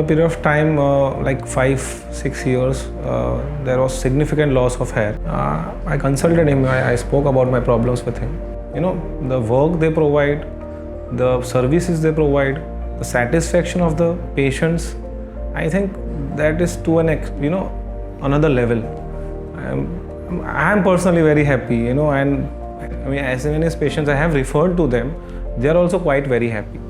period of time, like 5-6 years, there was significant loss of hair. I consulted him. I spoke about my problems with him. The work they provide, the services they provide, the satisfaction of the patients, I think that is to another level. I am personally very happy, and as many patients I have referred to them, they are also quite very happy.